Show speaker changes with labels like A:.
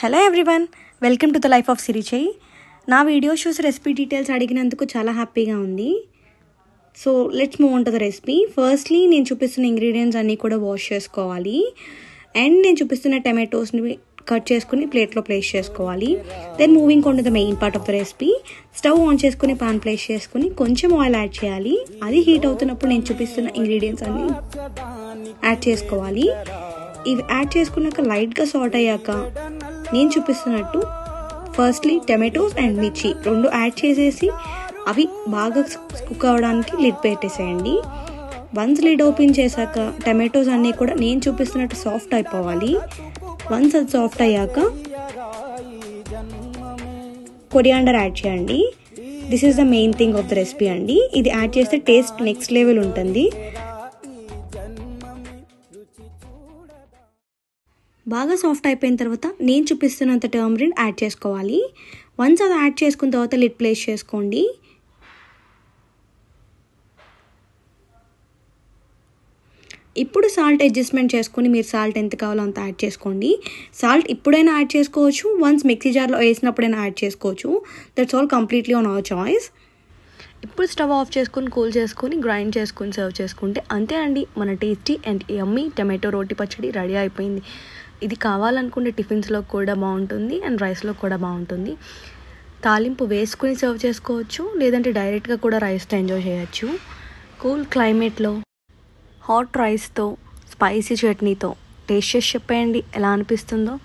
A: Hello everyone, welcome to the life of సిరిచేయి. నా video చూసి రెసిపీ డీటెయిల్స్ అడిగినందుకు చాలా హ్యాపీగా ఉంది. So let's move on to the recipe. Firstly నేను చూపిస్తున్న ఇంగ్రీడియంట్స్ అన్నీ కూడా వాష్ చేసుకోవాలి. అండ్ నేను చూపిస్తున్న టమాటోస్ని కట్ చేసుకుని ప్లేట్లో ప్లేస్ చేసుకోవాలి. Then moving on to the main part of the recipe. Stove on చేసుకుని పాన్ ప్లేస్ చేసుకుని కొంచెం ఆయిల్ యాడ్ చేయాలి. అది హీట్ అవుతున్నప్పుడు నేను చూపిస్తున్న ఇంగ్రీడియంట్స్ అన్నీ యాడ్ చేసుకోవాలి. ఇవి యాడ్ చేసుకున్నాక లైట్గా సాట్ అయ్యాక నేను చూపిస్తున్నట్టు ఫస్ట్లీ టమాటోస్ అండ్ మిర్చి రెండు యాడ్ చేసేసి అవి బాగా కుక్ అవ్వడానికి లిడ్ పెట్టేసేయండి. వన్స్ లిడ్ ఓపెన్ చేశాక టమాటోస్ అన్నీ కూడా నేను చూపిస్తున్నట్టు సాఫ్ట్ అయిపోవాలి. వన్స్ అది సాఫ్ట్ అయ్యాక కొరియాండర్ యాడ్ చేయండి. This is the main thing of the recipe అండి. ఇది యాడ్ చేస్తే టేస్ట్ నెక్స్ట్ లెవెల్ ఉంటుంది. బాగా సాఫ్ట్ అయిపోయిన తర్వాత నేను చూపిస్తున్నంత టర్మరిన్ యాడ్ చేసుకోవాలి. వన్స్ అది యాడ్ చేసుకున్న తర్వాత లిడ్ ప్లేస్ చేసుకోండి. ఇప్పుడు సాల్ట్ అడ్జస్ట్మెంట్ చేసుకుని మీరు సాల్ట్ ఎంత కావాలో అంత యాడ్ చేసుకోండి. సాల్ట్ ఇప్పుడైనా యాడ్ చేసుకోవచ్చు, వన్స్ మిక్సీ జార్లో వేసినప్పుడైనా యాడ్ చేసుకోవచ్చు. That's all completely on our choice. ఇప్పుడు స్టవ్ ఆఫ్ చేసుకుని కూల్ చేసుకుని గ్రైండ్ చేసుకుని సర్వ్ చేసుకుంటే అంతే అండి, మన టేస్టీ అండ్ యమ్మీ టమాటో రోటి పచ్చడి రెడీ అయిపోయింది. ఇది కావాలనుకుంటే టిఫిన్స్లో కూడా బాగుంటుంది అండ్ రైస్లో కూడా బాగుంటుంది. తాలింపు వేసుకుని సర్వ్ చేసుకోవచ్చు, లేదంటే డైరెక్ట్గా కూడా రైస్తో ఎంజాయ్ చేయొచ్చు. కూల్ క్లైమేట్లో హాట్ రైస్తో స్పైసీ చట్నీతో టేస్ట్ చేసి చెప్పేయండి ఎలా అనిపిస్తుందో.